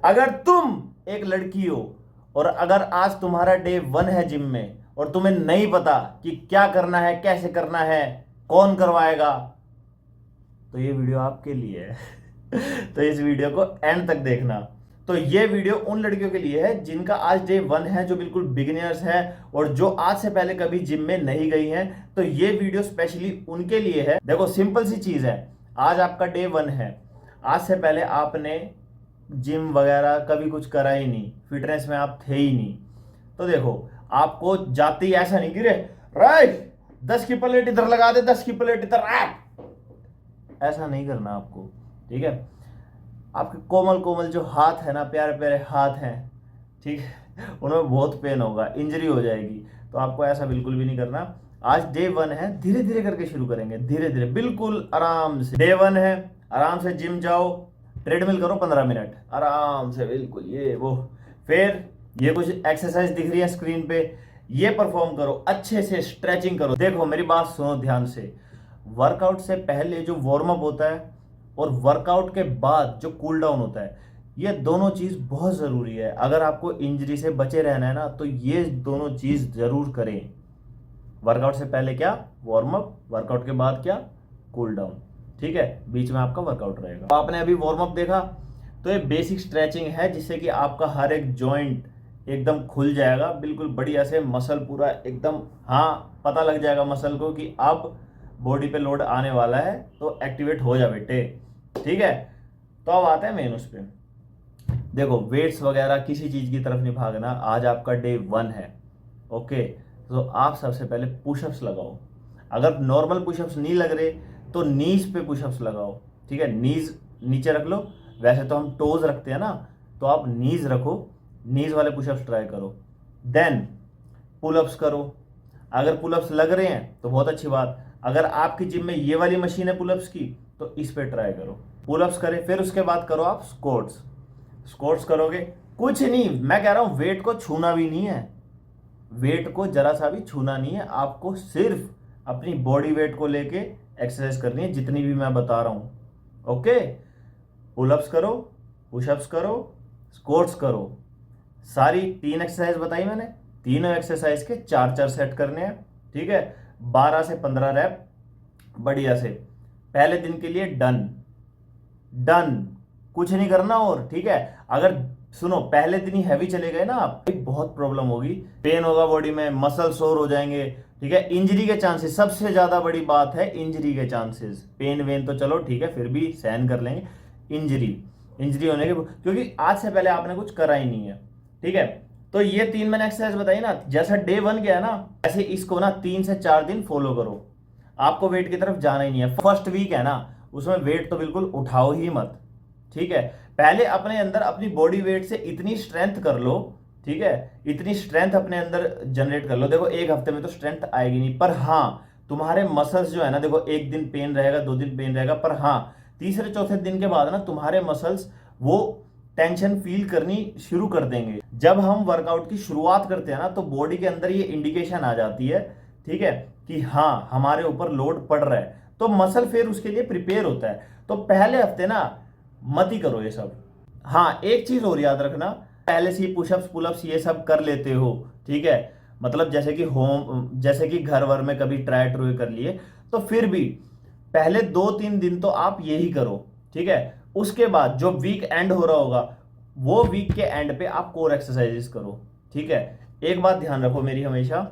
अगर तुम एक लड़की हो और अगर आज तुम्हारा डे 1 है जिम में और तुम्हें नहीं पता कि क्या करना है, कैसे करना है, कौन करवाएगा, तो ये वीडियो आपके लिए है। तो इस वीडियो को एंड तक देखना। तो ये वीडियो उन लड़कियों के लिए है जिनका आज डे 1 है, जो बिल्कुल बिगिनर्स हैं और जो आज से पहले कभी जिम में नहीं गई हैं। तो ये वीडियो स्पेशली उनके लिए है। देखो सिंपल सी चीज है, आज आपका डे 1 है, आज से पहले आपने जिम वगैरह कभी कुछ करा ही नहीं, फिटनेस में आप थे ही नहीं। तो देखो आपको जाते ही ऐसा नहीं गिरे राइट 10 की प्लेट इधर लगा दे, 10 की प्लेट इधर, ऐसा नहीं करना आपको, ठीक है। आपके कोमल कोमल जो हाथ है ना, प्यारे प्यारे हाथ हैं, ठीक है, उनमें बहुत पेन होगा, इंजरी हो जाएगी। तो आपको ऐसा बिल्कुल भी नहीं करना। आज डे 1 है, धीरे धीरे करके शुरू करेंगे, धीरे धीरे, बिल्कुल आराम से। डे 1 है, आराम से जिम जाओ, ट्रेडमिल करो 15 मिनट आराम से, बिल्कुल ये वो। फिर ये कुछ एक्सरसाइज दिख रही है स्क्रीन पे, ये परफॉर्म करो, अच्छे से स्ट्रेचिंग करो। देखो मेरी बात सुनो ध्यान से, वर्कआउट से पहले जो वार्म अप होता है और वर्कआउट के बाद जो कूल डाउन होता है, ये दोनों चीज बहुत जरूरी है। अगर आपको इंजरी से बचे रहना है ना, तो ये दोनों चीज जरूर करें। वर्कआउट से पहले क्या वार्म अप, वर्कआउट के बाद क्या कूल डाउन, ठीक है, बीच में आपका वर्कआउट रहेगा। तो आपने अभी वार्म अप देखा, तो ये बेसिक स्ट्रेचिंग है जिससे कि आपका हर एक जॉइंट एकदम खुल जाएगा, बिल्कुल बढ़िया से, मसल पूरा एकदम, हाँ पता लग जाएगा मसल को कि अब बॉडी पे लोड आने वाला है, तो एक्टिवेट हो जा बेटे, ठीक है। तो अब आते हैं मेन उस पे। देखो वेट्स वगैरह किसी चीज की तरफ नहीं भागना, आज आपका डे 1 है, ओके। तो आप सबसे पहले पुशअप्स लगाओ। अगर नॉर्मल पुशअप्स नहीं लग रहे तो नीज पे पुशअप्स लगाओ, ठीक है। नीज नीचे रख लो, वैसे तो हम टोज रखते हैं ना, तो आप नीज रखो, नीज वाले पुशअप्स ट्राई करो। देन पुलअप्स करो। अगर पुलअप्स लग रहे हैं तो बहुत अच्छी बात। अगर आपकी जिम में ये वाली मशीन है पुलअप्स की, तो इस पे ट्राई करो, पुलअप्स करें। फिर उसके बाद करो आप स्क्वाट्स। स्क्वाट्स करोगे, कुछ नहीं, मैं कह रहा हूं वेट को छूना भी नहीं है, वेट को जरा सा भी छूना नहीं है, आपको सिर्फ अपनी बॉडी वेट को लेके एक्सरसाइज करनी है, जितनी भी मैं बता रहा हूं, ओके। पुलअप्स करो, पुशअप्स करो, स्क्वाट्स करो। सारी 3 एक्सरसाइज बताई मैंने, तीनों एक्सरसाइज के 4-4 सेट करने हैं, ठीक है। 12 से 15 रैप बढ़िया से, पहले दिन के लिए डन डन, कुछ नहीं करना और, ठीक है। अगर सुनो पहले दिन ही हैवी चले गए ना आप, बहुत प्रॉब्लम होगी, पेन होगा बॉडी में, मसल सोर हो जाएंगे, ठीक है। इंजरी के चांसेस, सबसे ज्यादा बड़ी बात है इंजरी के चांसेस। पेन वेन तो चलो ठीक है, फिर भी सहन कर लेंगे, इंजरी होने के, क्योंकि आज से पहले आपने कुछ करा ही नहीं है, ठीक है। तो ये 3 मैंने एक्सरसाइज बताई ना, जैसा डे 1 गया ना, ऐसे इसको ना 3 से 4 दिन फॉलो करो। आपको वेट की तरफ जाना ही नहीं है। फर्स्ट वीक है ना, उसमें वेट तो बिल्कुल उठाओ ही मत, ठीक है। पहले अपने अंदर अपनी बॉडी वेट से इतनी स्ट्रेंथ कर लो, ठीक है, इतनी स्ट्रेंथ अपने अंदर जनरेट कर लो। देखो 1 हफ्ते में तो स्ट्रेंथ आएगी नहीं, पर हाँ तुम्हारे मसल्स जो है ना, देखो 1 दिन पेन रहेगा, 2 दिन पेन रहेगा, पर हाँ तीसरे चौथे दिन के बाद ना तुम्हारे मसल्स वो टेंशन फील करनी शुरू कर देंगे। जब हम वर्कआउट की शुरुआत करते हैं ना, तो बॉडी के अंदर ये इंडिकेशन आ जाती है, ठीक है, कि हाँ हमारे ऊपर लोड पड़ रहा है, तो मसल फिर उसके लिए प्रिपेयर होता है। तो पहले हफ्ते ना मत ही करो ये सब। हाँ एक चीज और याद रखना, पहले से ही पुशअप्स पुलअप्स ये सब कर लेते हो, ठीक है, मतलब जैसे कि घर वर में कभी ट्राई ट्रोई कर लिए, तो फिर भी पहले 2-3 दिन तो आप यही करो, ठीक है। उसके बाद जो वीक एंड हो रहा होगा, वो वीक के एंड पे आप कोर एक्सरसाइजेस करो, ठीक है। एक बात ध्यान रखो मेरी हमेशा,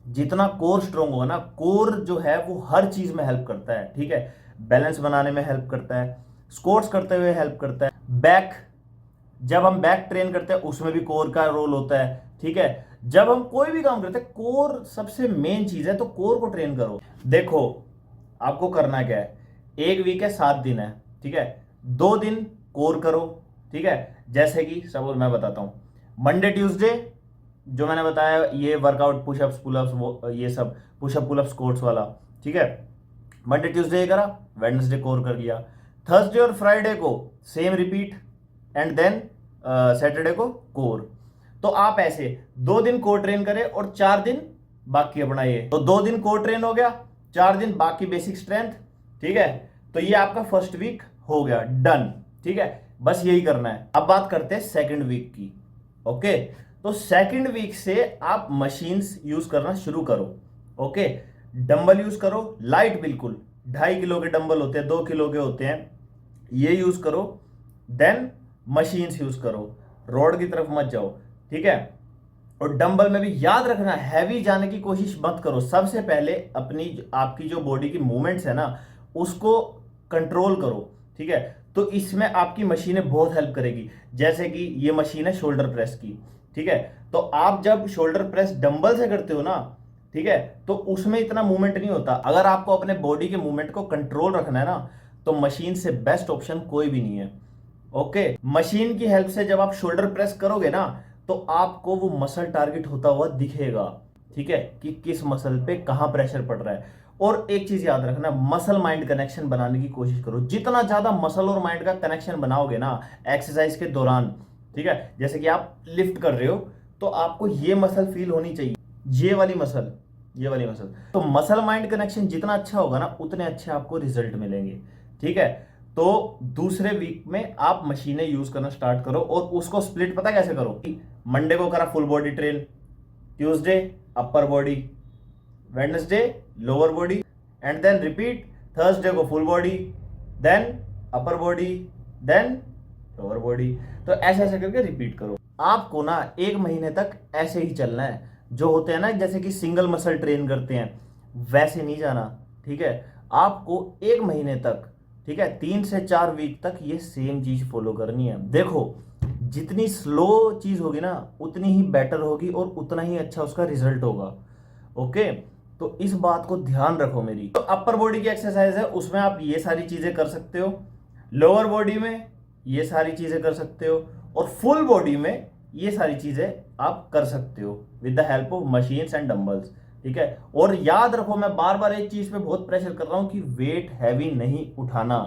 जितना कोर स्ट्रोंग होगा ना, कोर जो है वो हर चीज में हेल्प करता है, ठीक है। बैलेंस बनाने में हेल्प करता है, स्क्वाट्स करते हुए हेल्प करता है, बैक, जब हम बैक ट्रेन करते हैं उसमें भी कोर का रोल होता है, ठीक है। जब हम कोई भी काम करते हैं, कोर सबसे मेन चीज है, तो कोर को ट्रेन करो। देखो आपको करना क्या है, 1 वीक है, 7 दिन है, ठीक है। 2 दिन कोर करो, ठीक है। जैसे कि सपोज मैं बताता हूं, मंडे ट्यूसडे जो मैंने बताया ये वर्कआउट पुशअप्स पुलअप्स वो ये सब पुशअप पुलअप स्क्वाट्स वाला, ठीक है। मंडे ट्यूसडे ये करा, वेडनेसडे कोर कर लिया, थर्सडे और फ्राइडे को same repeat, and then Saturday को कोर। तो आप ऐसे 2 दिन कोर ट्रेन करें और 4 दिन बाकी अपना ये, तो 2 दिन कोर ट्रेन हो गया, 4 दिन बाकी बेसिक स्ट्रेंथ, ठीक है। तो ये आपका फर्स्ट वीक हो गया डन, ठीक है। बस यही करना है। अब बात करते हैं सेकंड वीक की। ओके, तो सेकंड वीक से आप मशीन्स यूज करना शुरू करो। ओके, डंबल यूज करो, लाइट बिल्कुल, 2.5 किलो के डंबल होते हैं, 2 किलो के होते हैं, ये यूज करो। देन मशीन्स यूज करो, रोड की तरफ मत जाओ, ठीक है। और डंबल में भी याद रखना, हैवी जाने की कोशिश मत करो। सबसे पहले अपनी आपकी जो बॉडी की मूवमेंट्स है ना, उसको कंट्रोल करो, ठीक है। तो इसमें आपकी मशीनें बहुत हेल्प करेगी। जैसे कि ये मशीन है शोल्डर प्रेस की, ठीक है। तो आप जब शोल्डर प्रेस डंबल से करते हो ना, ठीक है, तो उसमें इतना मूवमेंट नहीं होता। अगर आपको अपने बॉडी के मूवमेंट को कंट्रोल रखना है ना, तो मशीन से बेस्ट ऑप्शन कोई भी नहीं है। ओके, मशीन की हेल्प से जब आप शोल्डर प्रेस करोगे ना, तो आपको वो मसल टारगेट होता हुआ दिखेगा, ठीक है, कि किस मसल पे कहां प्रेशर पड़ रहा है। और एक चीज याद रखना, मसल माइंड कनेक्शन बनाने की कोशिश करो। जितना ज्यादा मसल और माइंड का कनेक्शन बनाओगे ना एक्सरसाइज के दौरान, ठीक है, जैसे कि आप लिफ्ट कर रहे हो, तो आपको ये मसल फील होनी चाहिए, ये वाली मसल, ये वाली मसल। तो मसल माइंड कनेक्शन जितना अच्छा होगा ना, उतने अच्छे आपको रिजल्ट मिलेंगे, ठीक है। तो दूसरे वीक में आप मशीनें यूज करना स्टार्ट करो, और उसको स्प्लिट पता कैसे करो। मंडे को करा full body train, Tuesday upper body, Wednesday lower body, and then repeat. Thursday को full body, then upper body, then lower body. तो ऐसे ऐसे करके रिपीट करो। आपको ना 1 महीने तक ऐसे ही चलना है। जो होते हैं ना, जैसे कि सिंगल मसल ट्रेन करते हैं, वैसे नहीं जाना, ठीक है। आपको 1 महीने तक, ठीक है, 3 से 4 वीक तक ये सेम चीज फॉलो करनी है। देखो, जितनी स्लो चीज होगी ना, उतनी ही बेटर होगी और उतना ही अच्छा उसका रिजल्ट होगा। ओके, तो इस बात को ध्यान रखो मेरी। तो अपर बॉडी की एक्सरसाइज है, उसमें आप ये सारी चीजें कर सकते हो। लोअर बॉडी में ये सारी चीजें कर सकते हो, और फुल बॉडी में ये सारी चीजें आप कर सकते हो with the help of machines and dumbbells, ठीक है। और याद रखो, मैं बार बार एक चीज पे बहुत प्रेशर कर रहा हूं कि वेट हैवी नहीं उठाना।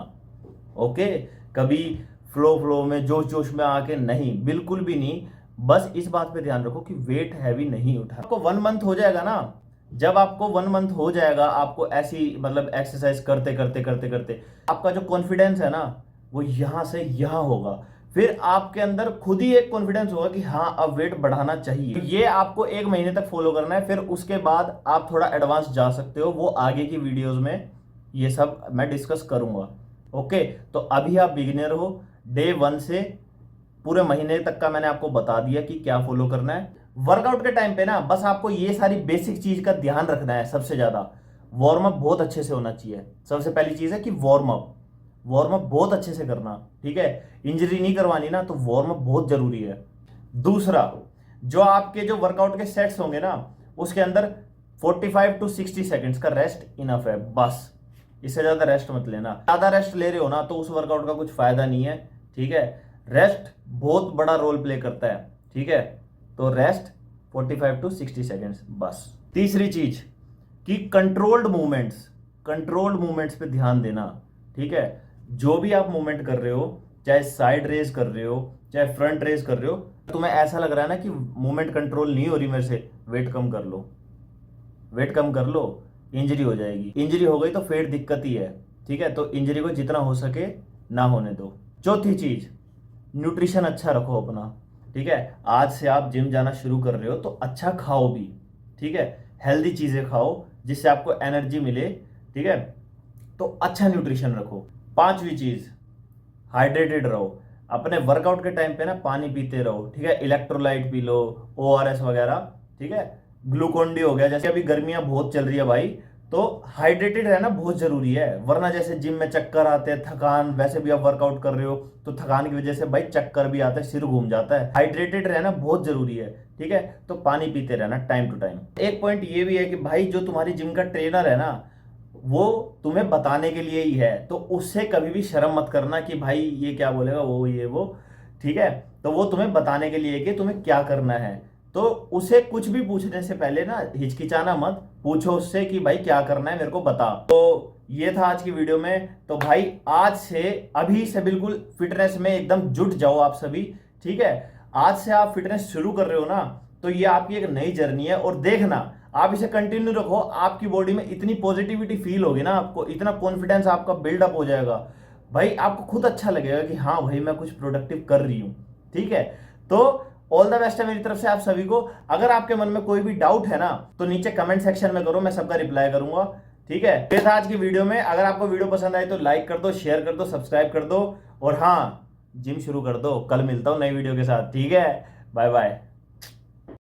ओके, कभी फ्लो में जोश जोश में आके नहीं, बिल्कुल भी नहीं। बस इस बात पे ध्यान रखो कि वेट हैवी नहीं उठाना। आपको 1 मंथ हो जाएगा ना, जब आपको 1 मंथ हो जाएगा, आपको ऐसी मतलब एक्सरसाइज करते करते करते करते आपका जो कॉन्फिडेंस है ना, वो यहां से यहां होगा। फिर आपके अंदर खुद ही एक कॉन्फिडेंस होगा कि हाँ, अब वेट बढ़ाना चाहिए। तो ये आपको 1 महीने तक फॉलो करना है। फिर उसके बाद आप थोड़ा एडवांस जा सकते हो, वो आगे की वीडियोस में ये सब मैं डिस्कस करूंगा। ओके, तो अभी आप बिगिनर हो। डे 1 से पूरे महीने तक का मैंने आपको बता दिया कि क्या फॉलो करना है। वर्कआउट के टाइम पे ना बस आपको ये सारी बेसिक चीज का ध्यान रखना है। सबसे ज्यादा वार्म अप बहुत अच्छे से होना चाहिए। सबसे पहली चीज है कि वार्म अप बहुत अच्छे से करना, ठीक है। इंजरी नहीं करवानी ना, तो वार्म अप बहुत जरूरी है। दूसरा, जो आपके जो वर्कआउट के सेट्स होंगे ना, उसके अंदर 45 टू 60 सेकंड्स का रेस्ट इनफ है, बस। इससे ज्यादा रेस्ट मत लेना। ज्यादा रेस्ट ले रहे हो ना, तो उस वर्कआउट का कुछ फायदा नहीं है, ठीक है। रेस्ट बहुत बड़ा रोल प्ले करता है, ठीक है। तो रेस्ट 45 टू 60 सेकंड्स बस। तीसरी चीज कि कंट्रोल्ड मूवमेंट्स पे ध्यान देना, ठीक है। जो भी आप मूवमेंट कर रहे हो, चाहे साइड रेज कर रहे हो, चाहे फ्रंट रेज कर रहे हो, तुम्हें ऐसा लग रहा है ना कि मूवमेंट कंट्रोल नहीं हो रही मेरे से, वेट कम कर लो, इंजरी हो जाएगी। इंजरी हो गई तो फिर दिक्कत ही है, ठीक है। तो इंजरी को जितना हो सके ना होने दो। चौथी चीज, न्यूट्रिशन अच्छा रखो अपना, ठीक है। आज से आप जिम जाना शुरू कर रहे हो, तो अच्छा खाओ भी, ठीक है। हेल्दी चीजें खाओ जिससे आपको एनर्जी मिले, ठीक है। तो अच्छा न्यूट्रिशन रखो। 5वीं चीज, हाइड्रेटेड रहो। अपने वर्कआउट के टाइम पे ना पानी पीते रहो, ठीक है। इलेक्ट्रोलाइट पी लो, ORS वगैरह, ठीक है। ग्लूकोन डी हो गया। जैसे अभी गर्मियां बहुत चल रही है भाई, तो हाइड्रेटेड रहना बहुत जरूरी है। वरना जैसे जिम में चक्कर आते हैं, थकान, वैसे भी आप वर्कआउट कर रहे हो तो थकान की वजह से भाई चक्कर भी आता है, सिर घूम जाता है। हाइड्रेटेड रहना बहुत जरूरी है, ठीक है। तो पानी पीते रहना टाइम टू टाइम। एक पॉइंट ये भी है कि भाई जो तुम्हारी जिम का ट्रेनर है ना, वो तुम्हें बताने के लिए ही है, तो उससे कभी भी शर्म मत करना कि भाई ये क्या बोलेगा, वो ये वो, ठीक है। तो वो तुम्हें बताने के लिए कि तुम्हें क्या करना है। तो उसे कुछ भी पूछने से पहले ना हिचकिचाना मत, पूछो उससे कि भाई क्या करना है, मेरे को बता। तो ये था आज की वीडियो में। तो भाई आज से, अभी से बिल्कुल फिटनेस में एकदम जुट जाओ आप सभी, ठीक है। आज से आप फिटनेस शुरू कर रहे हो ना, तो ये आपकी एक नई जर्नी है। और देखना, आप इसे कंटिन्यू रखो, आपकी बॉडी में इतनी पॉजिटिविटी फील होगी ना, आपको इतना कॉन्फिडेंस आपका बिल्डअप हो जाएगा, भाई आपको खुद अच्छा लगेगा कि हाँ भाई मैं कुछ प्रोडक्टिव कर रही हूं। ठीक है, तो ऑल द बेस्ट है मेरी तरफ से आप सभी को। अगर आपके मन में कोई भी डाउट है ना तो नीचे कमेंट सेक्शन में करो, मैं सबका रिप्लाई करूंगा। ठीक है, ये था आज की वीडियो में। अगर आपको वीडियो पसंद आई तो लाइक कर दो, शेयर कर दो, सब्सक्राइब कर दो, और हाँ जिम शुरू कर दो। कल मिलता हूं नई वीडियो के साथ। ठीक है, बाय बाय।